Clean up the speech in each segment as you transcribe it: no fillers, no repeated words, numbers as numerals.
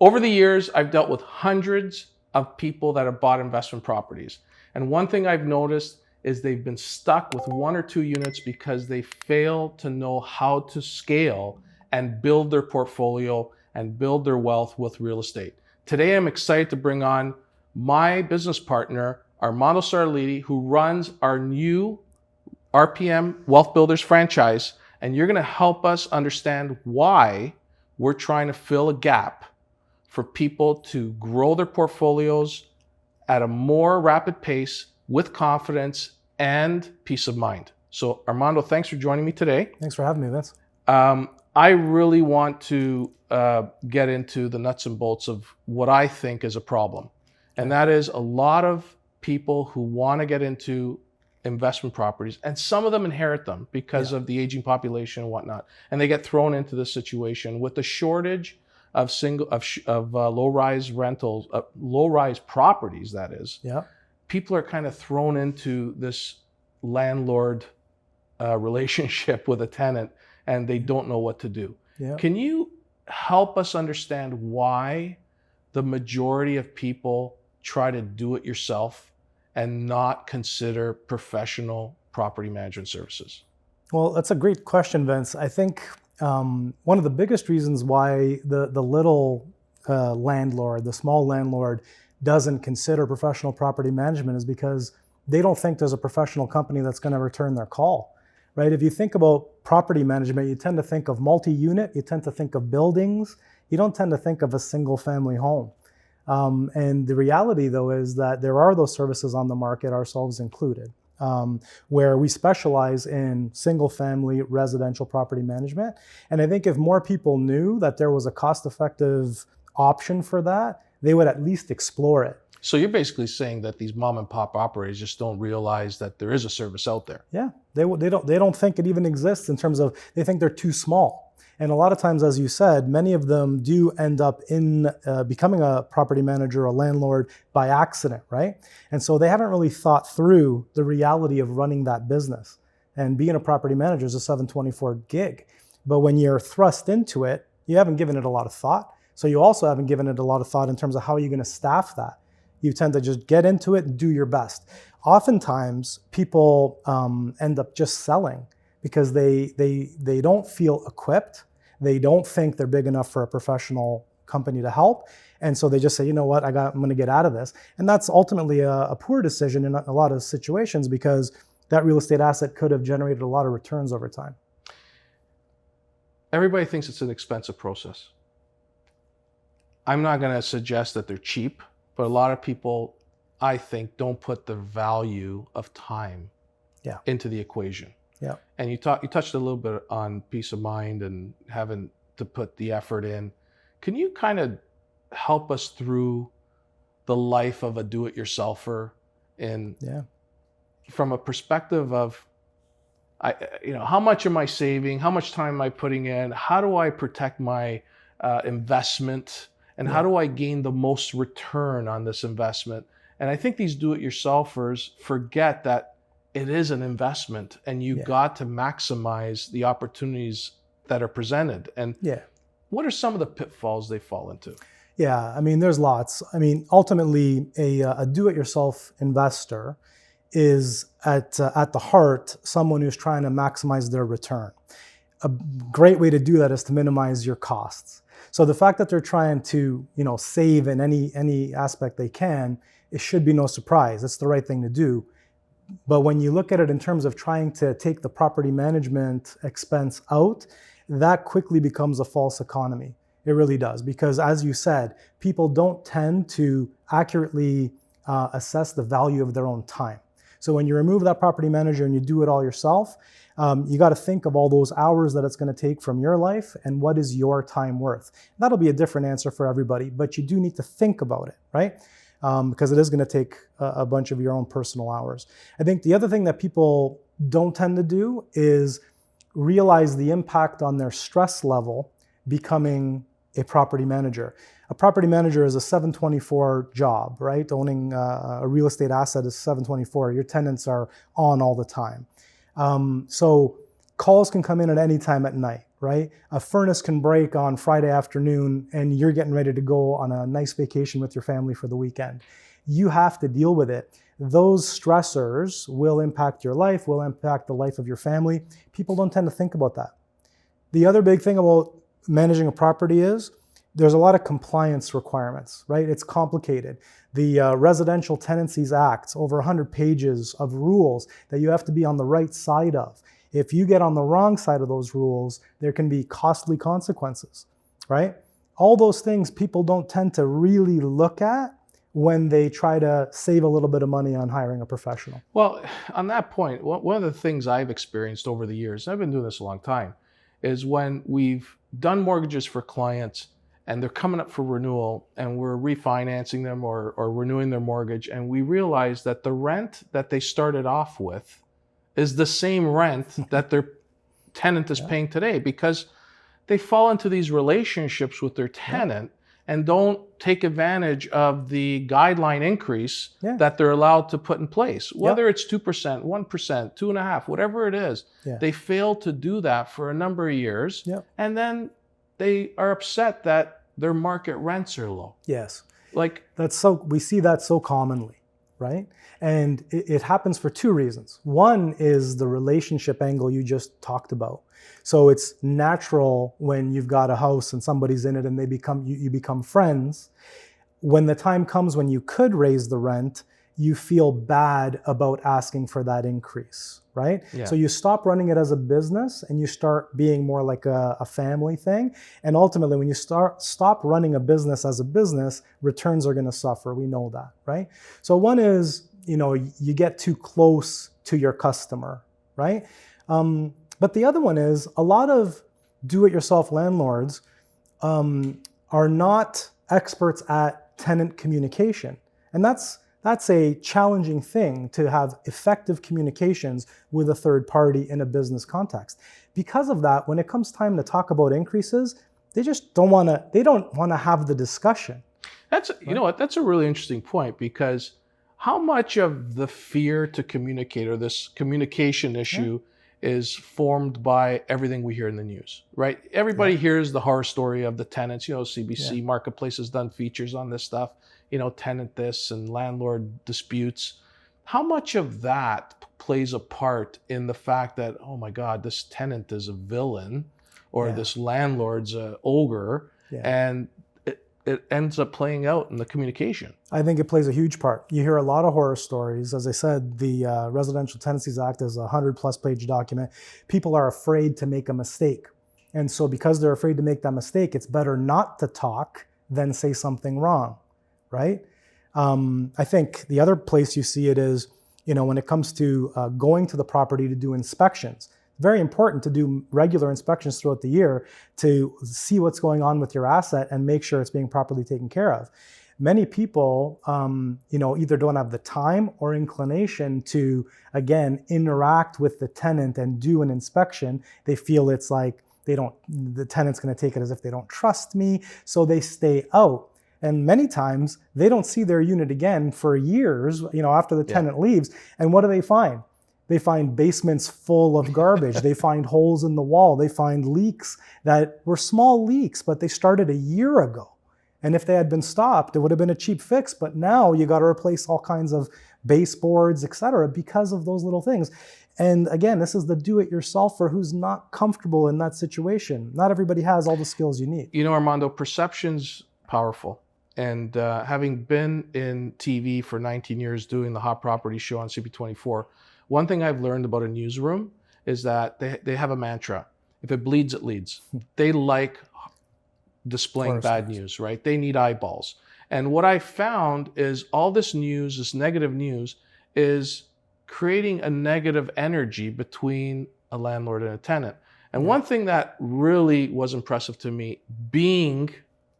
Over the years, I've dealt with hundreds of people that have bought investment properties. And one thing I've noticed is they've been stuck with 1 or 2 units because they fail to know how to scale and build their portfolio and build their wealth with real estate. Today, I'm excited to bring on my business partner, Armando Sardellitti, who runs our new RPM Wealth Builders franchise. And you're going to help us understand why we're trying to fill a gap for people to grow their portfolios at a more rapid pace with confidence and peace of mind. So Armando, thanks for joining me today. Thanks for having me, Vince. I really want to get into the nuts and bolts of what I think is a problem. And that is a lot of people who want to get into investment properties, and some of them inherit them because of the aging population and whatnot. And they get thrown into this situation with the shortage of low-rise rentals, low-rise properties, that is. Yeah. People are kind of thrown into this landlord relationship with a tenant, and they don't know what to do. Yeah. Can you help us understand why the majority of people try to do it yourself and not consider professional property management services? Well, that's a great question, Vince. I think one of the biggest reasons why the little landlord, the small landlord, doesn't consider professional property management is because they don't think there's a professional company that's going to return their call, right? If you think about property management, you tend to think of multi-unit, you tend to think of buildings, you don't tend to think of a single family home. And the reality, though, is that there are those services on the market, ourselves included, where we specialize in single-family residential property management. And I think if more people knew that there was a cost-effective option for that, they would at least explore it. So you're basically saying that these mom and pop operators just don't realize that there is a service out there. Yeah, they don't think it even exists, in terms of they think they're too small. And a lot of times, as you said, many of them do end up in becoming a property manager, a landlord by accident, right? And so they haven't really thought through the reality of running that business. And being a property manager is a 724 gig. But when you're thrust into it, you haven't given it a lot of thought. So you also haven't given it a lot of thought in terms of how you're going to staff that. You tend to just get into it and do your best. Oftentimes, people end up just selling because they don't feel equipped. They don't think they're big enough for a professional company to help. And so they just say, you know what, I'm going to get out of this. And that's ultimately a poor decision in a lot of situations, because that real estate asset could have generated a lot of returns over time. Everybody thinks it's an expensive process. I'm not going to suggest that they're cheap, but a lot of people, I think, don't put the value of time into the equation. Yeah. And you touched a little bit on peace of mind and having to put the effort in. Can you kind of help us through the life of a do-it-yourselfer from a perspective of, how much am I saving? How much time am I putting in? How do I protect my investment? And how do I gain the most return on this investment? And I think these do-it-yourselfers forget that it is an investment, and you got to maximize the opportunities that are presented. And what are some of the pitfalls they fall into? Yeah, I mean, there's lots. I mean, ultimately, a do-it-yourself investor is at the heart someone who's trying to maximize their return. A great way to do that is to minimize your costs. So the fact that they're trying to, save in any aspect they can, it should be no surprise. It's the right thing to do. But when you look at it in terms of trying to take the property management expense out, that quickly becomes a false economy. It really does. Because as you said, people don't tend to accurately assess the value of their own time. So when you remove that property manager and you do it all yourself, you got to think of all those hours that it's going to take from your life and what is your time worth. That'll be a different answer for everybody, but you do need to think about it, right? Because it is going to take a bunch of your own personal hours. I think the other thing that people don't tend to do is realize the impact on their stress level becoming a property manager. A property manager is a 724 job, right? Owning a real estate asset is 724. Your tenants are on all the time. So calls can come in at any time at night, right? A furnace can break on Friday afternoon and you're getting ready to go on a nice vacation with your family for the weekend. You have to deal with it. Those stressors will impact your life, will impact the life of your family. People don't tend to think about that. The other big thing about managing a property is there's a lot of compliance requirements, right? It's complicated. The Residential Tenancies Act, over 100 pages of rules that you have to be on the right side of. If you get on the wrong side of those rules, there can be costly consequences, right? All those things people don't tend to really look at when they try to save a little bit of money on hiring a professional. Well, on that point, one of the things I've experienced over the years, I've been doing this a long time, is when we've done mortgages for clients and they're coming up for renewal and we're refinancing them or renewing their mortgage, and we realize that the rent that they started off with is the same rent that their tenant is paying today, because they fall into these relationships with their tenant and don't take advantage of the guideline increase that they're allowed to put in place, whether it's 2%, 1%, 2.5%, whatever it is. They fail to do that for a number of years, and then they are upset that their market rents are low. Yes. Like, we see that so commonly, right? And it happens for two reasons. One is the relationship angle you just talked about. So it's natural when you've got a house and somebody's in it and you become friends. When the time comes when you could raise the rent, you feel bad about asking for that increase, right? So you stop running it as a business and you start being more like a family thing. And ultimately, when you stop running a business as a business, returns are going to suffer. We know that, right? So one is, you get too close to your customer, right? But the other one is a lot of do-it-yourself landlords are not experts at tenant communication. And that's a challenging thing, to have effective communications with a third party in a business context. Because of that, when it comes time to talk about increases, they just don't want to have the discussion. You know what, that's a really interesting point, because how much of the fear to communicate, or this communication issue, is formed by everything we hear in the news, right? Everybody hears the horror story of the tenants. CBC Marketplace has done features on this stuff, tenant this and landlord disputes. How much of that plays a part in the fact that, oh my God, this tenant is a villain, or this landlord's a ogre, and it ends up playing out in the communication? I think it plays a huge part. You hear a lot of horror stories. As I said, the Residential Tenancies Act is a 100+ page document. People are afraid to make a mistake. And so because they're afraid to make that mistake, it's better not to talk than say something wrong, right? I think the other place you see it is, when it comes to going to the property to do inspections. Very important to do regular inspections throughout the year to see what's going on with your asset and make sure it's being properly taken care of. Many people, either don't have the time or inclination to, again, interact with the tenant and do an inspection. They feel it's like the tenant's going to take it as if they don't trust me, so they stay out. And many times they don't see their unit again for years, after the tenant leaves. And what do they find? They find basements full of garbage. They find holes in the wall. They find leaks that were small leaks, but they started a year ago. And if they had been stopped, it would have been a cheap fix. But now you got to replace all kinds of baseboards, et cetera, because of those little things. And again, this is the do-it-yourselfer who's not comfortable in that situation. Not everybody has all the skills you need. Armando, perception's powerful. And having been in TV for 19 years doing the Hot Property Show on CP24, one thing I've learned about a newsroom is that they have a mantra. If it bleeds, it leads. They like displaying bad news, right? They need eyeballs. And what I found is all this news, this negative news, is creating a negative energy between a landlord and a tenant. And one thing that really was impressive to me, being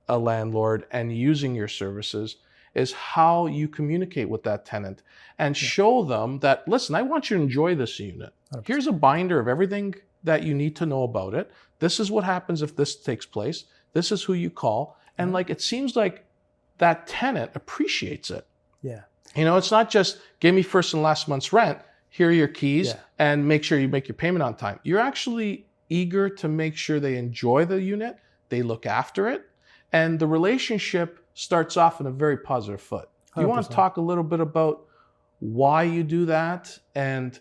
a landlord and using your services, is how you communicate with that tenant and show them that, listen, I want you to enjoy this unit. 100%. Here's a binder of everything that you need to know about it. This is what happens if this takes place. This is who you call. And it seems like that tenant appreciates it. Yeah. It's not just give me first and last month's rent, here are your keys, and make sure you make your payment on time. You're actually eager to make sure they enjoy the unit, they look after it, and the relationship starts off in a very positive foot. Do you want to 100%. talk a little bit about why you do that and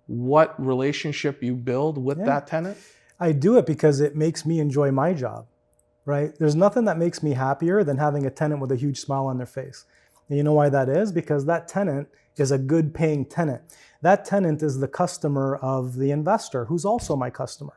what relationship you build with that tenant? I do it because it makes me enjoy my job, right? There's nothing that makes me happier than having a tenant with a huge smile on their face. And you know why that is? Because that tenant is a good paying tenant. That tenant is the customer of the investor, who's also my customer.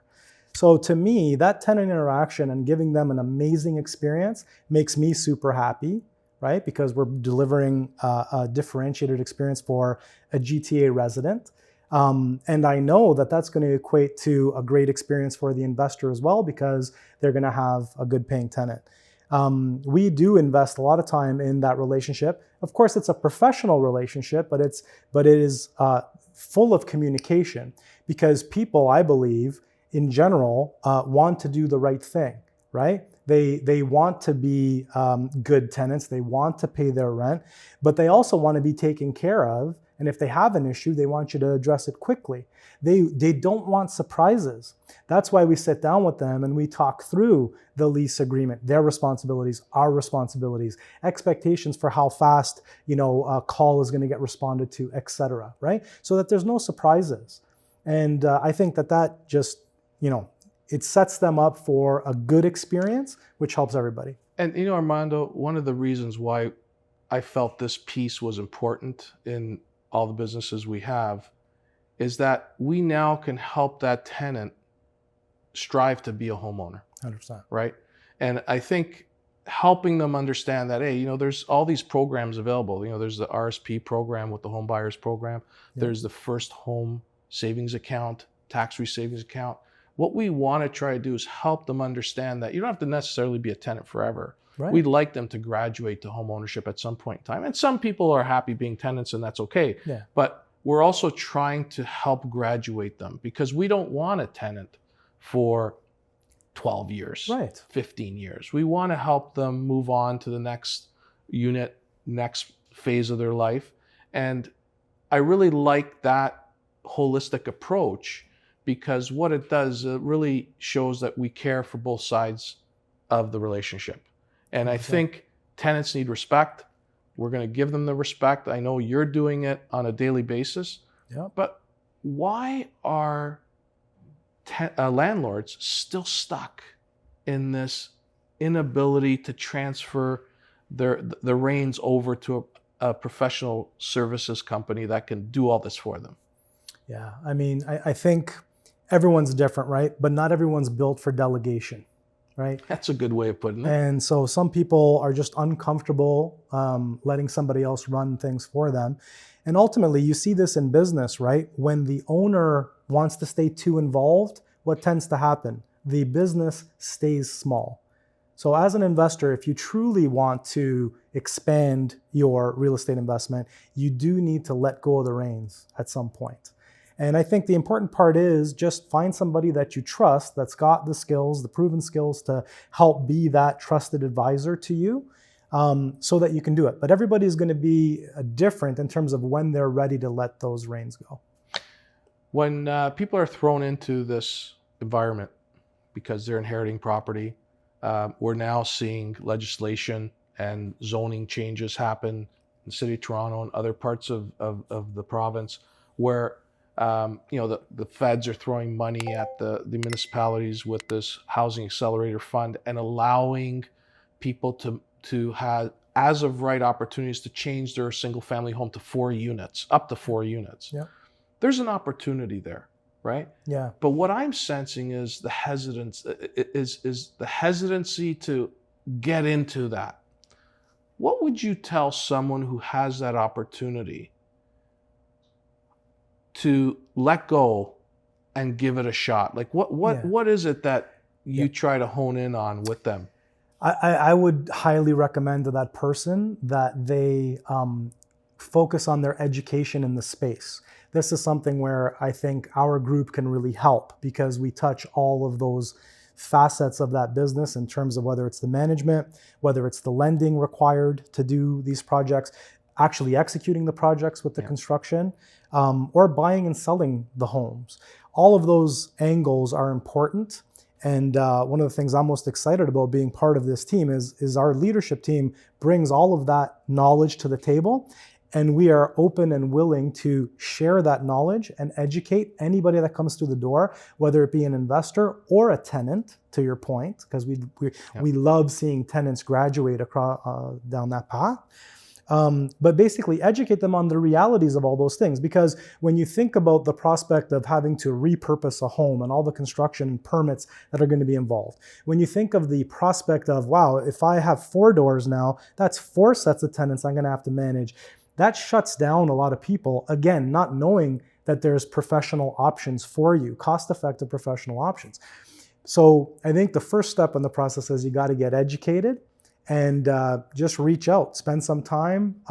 So to me, that tenant interaction and giving them an amazing experience makes me super happy, right? Because we're delivering a differentiated experience for a GTA resident. And I know that that's going to equate to a great experience for the investor as well, because they're going to have a good paying tenant. We do invest a lot of time in that relationship. Of course, it's a professional relationship, but it is full of communication, because people, I believe, in general, want to do the right thing, right? They want to be good tenants. They want to pay their rent, but they also want to be taken care of. And if they have an issue, they want you to address it quickly. They don't want surprises. That's why we sit down with them and we talk through the lease agreement, their responsibilities, our responsibilities, expectations for how fast, a call is going to get responded to, et cetera, right? So that there's no surprises. And I think that just, it sets them up for a good experience, which helps everybody. And Armando, one of the reasons why I felt this piece was important in all the businesses we have is that we now can help that tenant strive to be a homeowner. 100%. Right? And I think helping them understand that, hey, there's all these programs available. There's the RSP program with the home buyers program. Yeah. There's the first home savings account, tax-free savings account. What we want to try to do is help them understand that you don't have to necessarily be a tenant forever. Right. We'd like them to graduate to home ownership at some point in time. And some people are happy being tenants, and that's okay. Yeah. But we're also trying to help graduate them, because we don't want a tenant for 12 years, right, 15 years. We want to help them move on to the next unit, next phase of their life. And I really like that holistic approach, because what it does, it really shows that we care for both sides of the relationship. And I think tenants need respect. We're going to give them the respect. I know you're doing it on a daily basis. Yep. But why are landlords still stuck in this inability to transfer the reins over to a professional services company that can do all this for them? Yeah, I think everyone's different, right? But not everyone's built for delegation. Right? That's a good way of putting it. And so some people are just uncomfortable letting somebody else run things for them. And ultimately, you see this in business, right? When the owner wants to stay too involved, what tends to happen? The business stays small. So as an investor, if you truly want to expand your real estate investment, you do need to let go of the reins at some point. And I think the important part is just find somebody that you trust, that's got the skills, the proven skills to help be that trusted advisor to you, so that you can do it. But everybody's going to be different in terms of when they're ready to let those reins go. When people are thrown into this environment because they're inheriting property, we're now seeing legislation and zoning changes happen in the city of Toronto and other parts of the province, where the feds are throwing money at the municipalities with this housing accelerator fund and allowing people to have as of right opportunities to change their single family home to 4 units, up to 4 units. Yeah. There's an opportunity there, right? Yeah. But what I'm sensing is the hesitancy to get into that. What would you tell someone who has that opportunity to let go and give it a shot? Like what is it that you try to hone in on with them? I would highly recommend to that person that they focus on their education in the space. This is something where I think our group can really help, because we touch all of those facets of that business in terms of whether it's the management, whether it's the lending required to do these projects, actually executing the projects with the construction, or buying and selling the homes. all of those angles are important. And one of the things I'm most excited about being part of this team is our leadership team brings all of that knowledge to the table. And we are open and willing to share that knowledge and educate anybody that comes through the door, whether it be an investor or a tenant, to your point, because we love seeing tenants graduate across down that path. But basically educate them on the realities of all those things. Because when you think about the prospect of having to repurpose a home and all the construction and permits that are going to be involved, when you think of the prospect of, wow, if I have 4 doors now, that's 4 sets of tenants I'm going to have to manage. That shuts down a lot of people, again, not knowing that there's professional options for you, cost-effective professional options. So I think the first step in the process is you got to get educated and just reach out, spend some time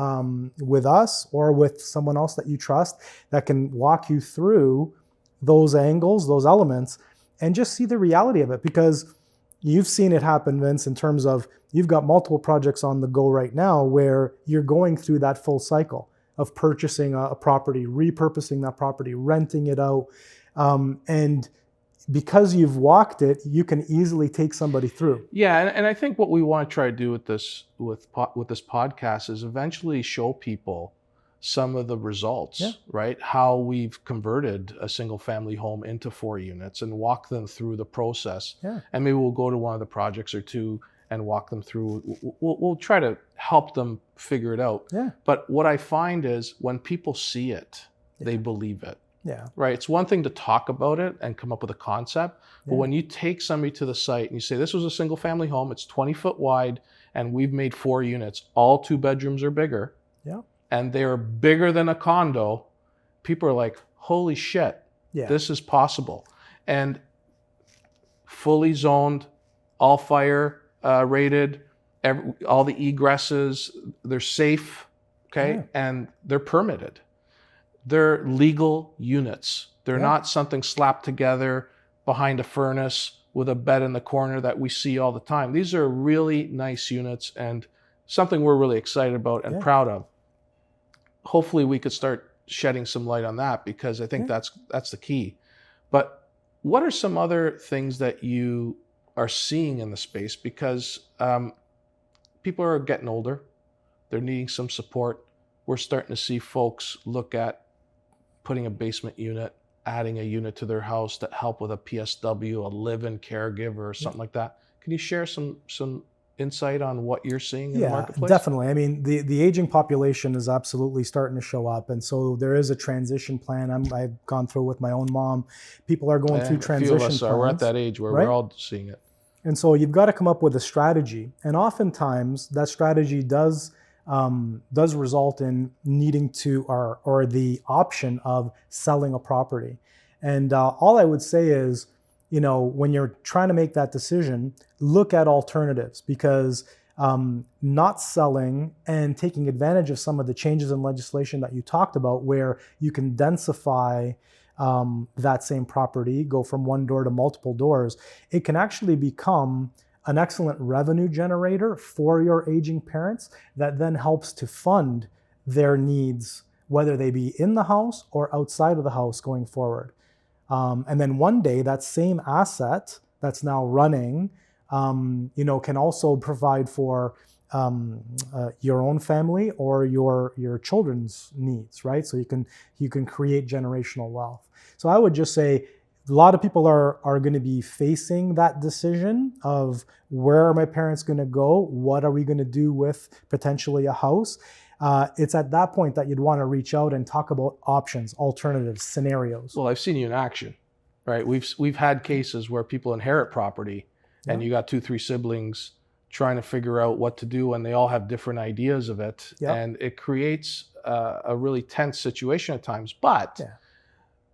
with us or with someone else that you trust that can walk you through those angles, those elements, and just see the reality of it. Because you've seen it happen, Vince, in terms of you've got multiple projects on the go right now where you're going through that full cycle of purchasing a property, repurposing that property, renting it out. And because you've walked it, you can easily take somebody through. Yeah, and I think what we want to try to do with this podcast is eventually show people some of the results, right? How we've converted a single family home into 4 units and walk them through the process. Yeah. And maybe we'll go to one of the projects or 2 and walk them through. We'll try to help them figure it out. Yeah. But what I find is when people see it, they believe it. Yeah. Right. It's one thing to talk about it and come up with a concept, but when you take somebody to the site and you say, this was a single family home, it's 20 foot wide and we've made 4 units, all 2 bedrooms or bigger. Yeah. And they're bigger than a condo, people are like, holy shit, this is possible. And fully zoned, all fire rated, all the egresses, they're safe, okay? And they're permitted. They're legal units. They're not something slapped together behind a furnace with a bed in the corner that we see all the time. These are really nice units and something we're really excited about and proud of. Hopefully we could start shedding some light on that, because I think that's the key. But what are some other things that you are seeing in the space? Because people are getting older. They're needing some support. We're starting to see folks look at putting a basement unit, adding a unit to their house to help with a PSW, a live-in caregiver or something like that. Can you share some insight on what you're seeing in the marketplace? Yeah, definitely. I mean, the aging population is absolutely starting to show up. And so there is a transition plan. I've gone through with my own mom. People are going through transition plans. A few of us are at that age where we're all seeing it. And so you've got to come up with a strategy. And oftentimes that strategy does result in needing to, or the option of selling a property. And all I would say is, when you're trying to make that decision, look at alternatives, because not selling and taking advantage of some of the changes in legislation that you talked about, where you can densify that same property, go from 1 door to multiple doors, it can actually become an excellent revenue generator for your aging parents that then helps to fund their needs, whether they be in the house or outside of the house going forward. And then one day that same asset that's now running, can also provide for your own family or your children's needs, right? So you can create generational wealth. So I would just say, a lot of people are going to be facing that decision of, where are my parents going to go? What are we going to do with potentially a house? It's at that point that you'd want to reach out and talk about options, alternatives, scenarios. Well, I've seen you in action, right? We've had cases where people inherit property and you got 2-3 siblings trying to figure out what to do, and they all have different ideas of it. And it creates a really tense situation at times. But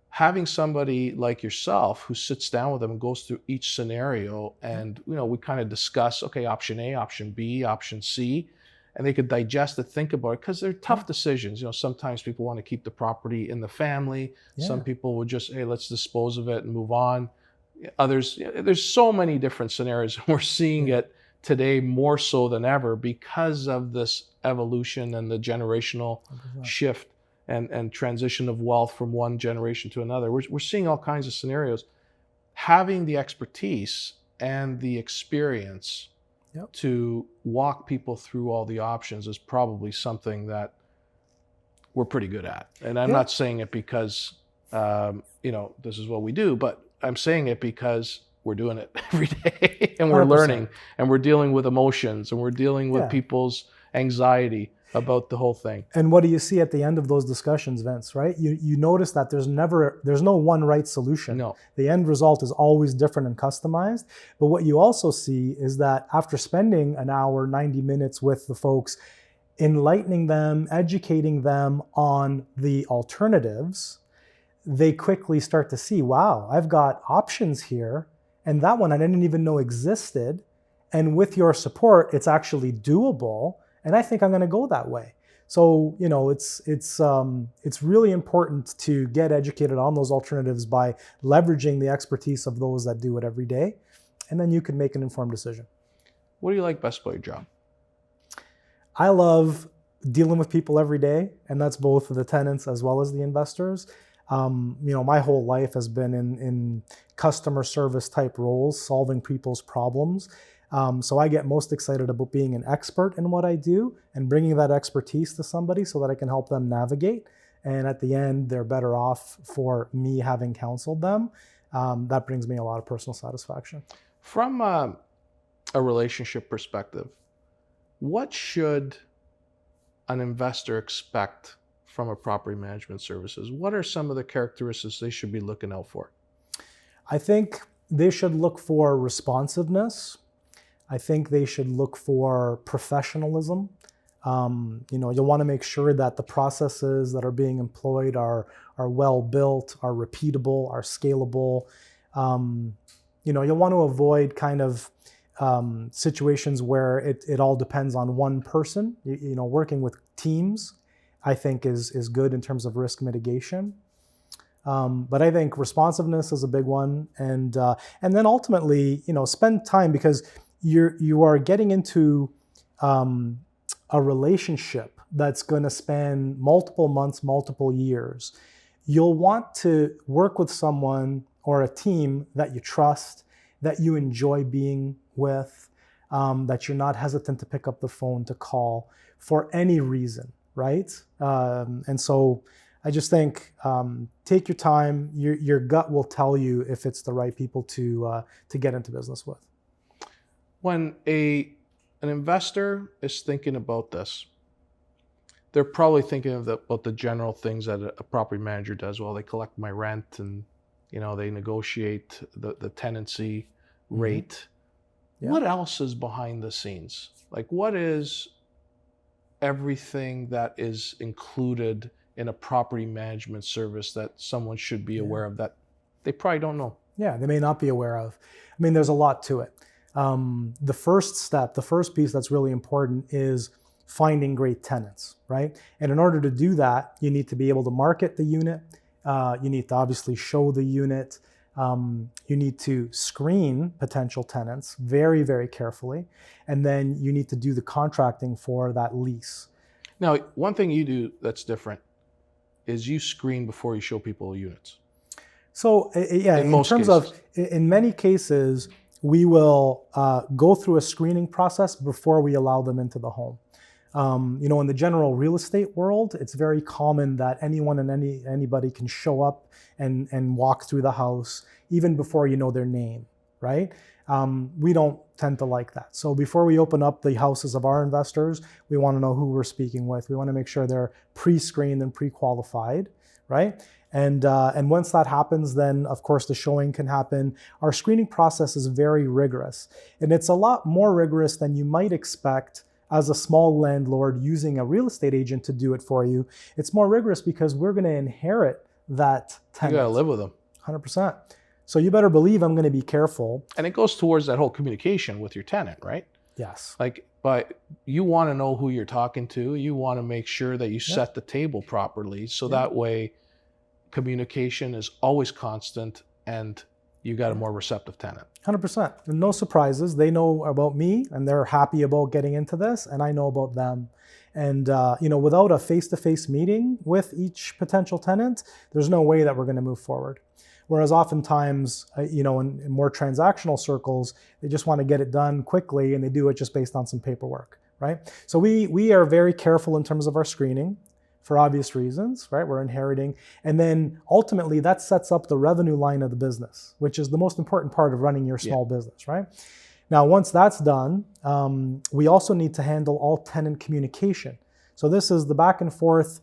having somebody like yourself who sits down with them and goes through each scenario, and we kind of discuss, okay, option A, option B, option C, and they could digest it, think about it, because they're tough decisions. Sometimes people want to keep the property in the family. Some people would just, hey, let's dispose of it and move on. Others, there's so many different scenarios. We're seeing it today more so than ever because of this evolution and the generational shift. and transition of wealth from one generation to another. We're seeing all kinds of scenarios. Having the expertise and the experience to walk people through all the options is probably something that we're pretty good at. And I'm not saying it because, this is what we do, but I'm saying it because we're doing it every day and we're 100%. learning and we're dealing with emotions and we're dealing with people's anxiety about the whole thing. And what do you see at the end of those discussions, Vince, right? You notice that there's no one right solution. No. The end result is always different and customized. But what you also see is that after spending an hour, 90 minutes with the folks, enlightening them, educating them on the alternatives, they quickly start to see, wow, I've got options here. And that one I didn't even know existed. And with your support, it's actually doable. And I think I'm going to go that way. So, it's really important to get educated on those alternatives by leveraging the expertise of those that do it every day. And then you can make an informed decision. What do you like best about your job? I love dealing with people every day. And that's both the tenants as well as the investors. My whole life has been in customer service type roles, solving people's problems. So I get most excited about being an expert in what I do and bringing that expertise to somebody so that I can help them navigate. And at the end, they're better off for me having counseled them. That brings me a lot of personal satisfaction. From a relationship perspective, what should an investor expect from a property management services? What are some of the characteristics they should be looking out for? I think they should look for responsiveness. I think they should look for professionalism. You'll want to make sure that the processes that are being employed are well built, are repeatable, are scalable. You'll want to avoid kind of situations where it all depends on one person. Working with teams, I think is good in terms of risk mitigation. But I think responsiveness is a big one, and then ultimately, spend time, because you are getting into a relationship that's going to span multiple months, multiple years. You'll want to work with someone or a team that you trust, that you enjoy being with, that you're not hesitant to pick up the phone to call for any reason, right? And so I just think take your time. Your gut will tell you if it's the right people to get into business with. When an investor is thinking about this, they're probably thinking about the general things that a property manager does. Well, they collect my rent and they negotiate the tenancy rate. Yeah. What else is behind the scenes? Like, what is everything that is included in a property management service that someone should be aware of that they probably don't know? Yeah, they may not be aware of. I mean, there's a lot to it. The first step, the first piece that's really important is finding great tenants, right? And in order to do that, you need to be able to market the unit. You need to obviously show the unit. You need to screen potential tenants very, very carefully. And then you need to do the contracting for that lease. Now, one thing you do that's different is you screen before you show people units. So in many cases, we will go through a screening process before we allow them into the home. In the general real estate world, it's very common that anyone and anybody can show up and walk through the house even before you know their name, right? We don't tend to like that. So before we open up the houses of our investors, we want to know who we're speaking with. We want to make sure they're pre-screened and pre-qualified, right? And once that happens, then of course the showing can happen. Our screening process is very rigorous, and it's a lot more rigorous than you might expect as a small landlord using a real estate agent to do it for you. It's more rigorous because we're going to inherit that tenant. You got to live with them. 100%. So you better believe I'm going to be careful. And it goes towards that whole communication with your tenant, right? Yes. But you want to know who you're talking to. You want to make sure that you set the table properly, so that way communication is always constant and you got a more receptive tenant. 100%. And no surprises. They know about me and they're happy about getting into this, and I know about them. And without a face-to-face meeting with each potential tenant, there's no way that we're going to move forward. Whereas oftentimes, in more transactional circles, they just want to get it done quickly, and they do it just based on some paperwork, right? So we are very careful in terms of our screening for obvious reasons, right? We're inheriting. And then ultimately, that sets up the revenue line of the business, which is the most important part of running your small business, right? Now, once that's done, we also need to handle all tenant communication. So this is the back and forth.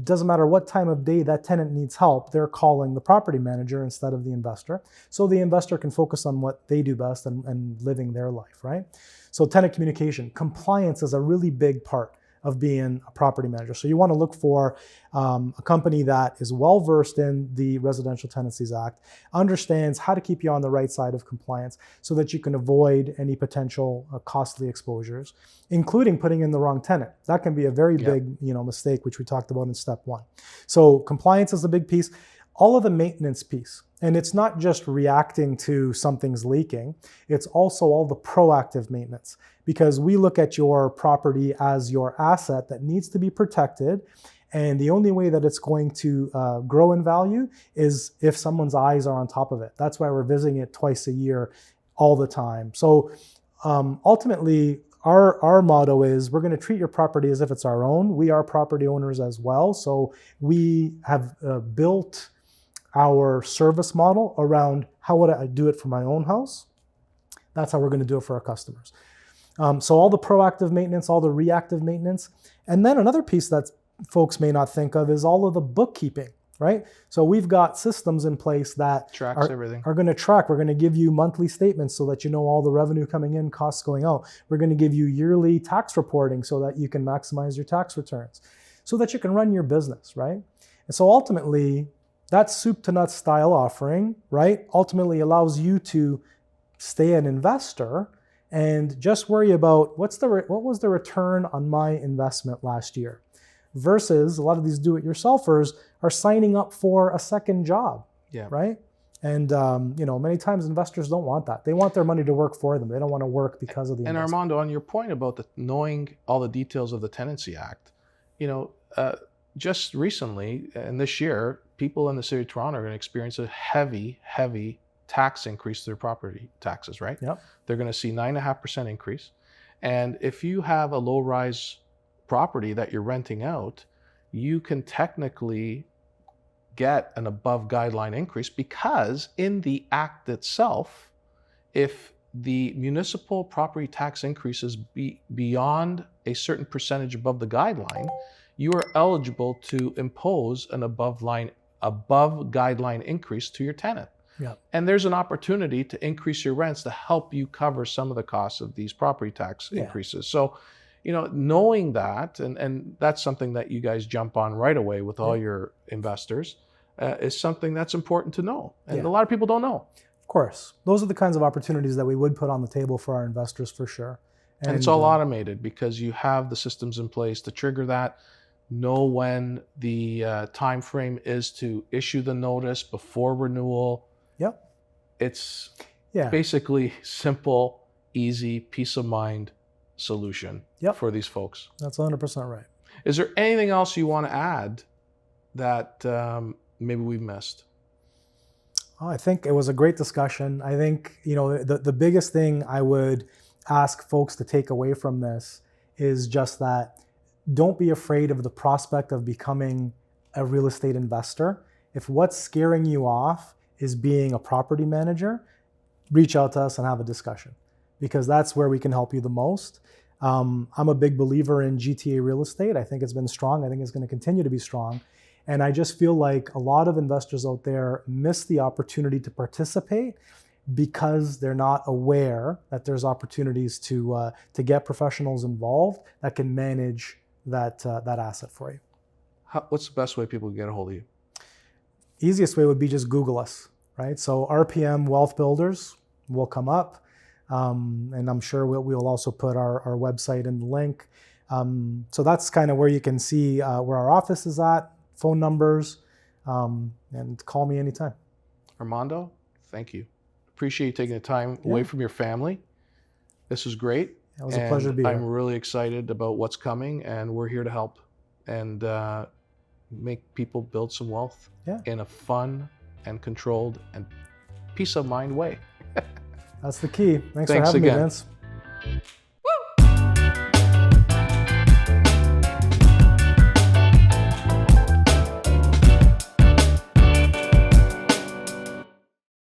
Doesn't matter what time of day that tenant needs help, they're calling the property manager instead of the investor. So the investor can focus on what they do best and living their life, right? So tenant communication, compliance is a really big part of being a property manager. So you want to look for a company that is well versed in the Residential Tenancies Act, understands how to keep you on the right side of compliance so that you can avoid any potential costly exposures, including putting in the wrong tenant. That can be a very big mistake, which we talked about in step one. So compliance is a big piece. All of the maintenance piece. And it's not just reacting to something's leaking, it's also all the proactive maintenance, because we look at your property as your asset that needs to be protected. And the only way that it's going to grow in value is if someone's eyes are on top of it. That's why we're visiting it twice a year, all the time. So ultimately, our motto is we're going to treat your property as if it's our own. We are property owners as well. So we have built our service model around how would I do it for my own house. That's how we're going to do it for our customers. So all the proactive maintenance, all the reactive maintenance. And then another piece that folks may not think of is all of the bookkeeping, right? So we've got systems in place that Tracks everything. are going to track. We're going to give you monthly statements so that you know all the revenue coming in, costs going out. We're going to give you yearly tax reporting so that you can maximize your tax returns, so that you can run your business, right? And so ultimately, that soup to nuts style offering, right, ultimately allows you to stay an investor and just worry about what was the return on my investment last year, versus a lot of these do-it-yourselfers are signing up for a second job, right? And many times investors don't want that. They want their money to work for them. They don't want to work because of the investment. And Armando, on your point about knowing all the details of the Tenancy Act, just recently and this year, people in the city of Toronto are going to experience a heavy tax increase to their property taxes, right? Yep. They're going to see 9.5% increase. And if you have a low-rise property that you're renting out, you can technically get an above guideline increase, because in the act itself, if the municipal property tax increases beyond a certain percentage above the guideline, you are eligible to impose an above guideline increase to your tenant. Yeah. And there's an opportunity to increase your rents to help you cover some of the costs of these property tax increases. So, knowing that, and that's something that you guys jump on right away with all your investors, is something that's important to know. And a lot of people don't know. Of course. Those are the kinds of opportunities that we would put on the table for our investors for sure. And it's all automated because you have the systems in place to trigger that. Know when the time frame is to issue the notice before renewal. Yep. It's basically simple, easy, peace of mind solution for these folks. That's 100% right. Is there anything else you want to add that maybe we've missed? Oh, I think it was a great discussion. I think the biggest thing I would ask folks to take away from this is just that don't be afraid of the prospect of becoming a real estate investor. If what's scaring you off is being a property manager, reach out to us and have a discussion, because that's where we can help you the most. I'm a big believer in GTA real estate. I think it's been strong. I think it's going to continue to be strong. And I just feel like a lot of investors out there miss the opportunity to participate because they're not aware that there's opportunities to get professionals involved that can manage that asset for you. What's the best way people can get a hold of you? Easiest way would be just Google us, right? So RPM Wealth Builders will come up, and I'm sure we'll also put our website in the link. So that's kind of where you can see where our office is at, phone numbers, and call me anytime. Armando, thank you. Appreciate you taking the time away from your family. This was great. It was a pleasure to be here. I'm really excited about what's coming, and we're here to help and make people build some wealth in a fun and controlled and peace of mind way. That's the key. Thanks for Thanks having again. me, Vince.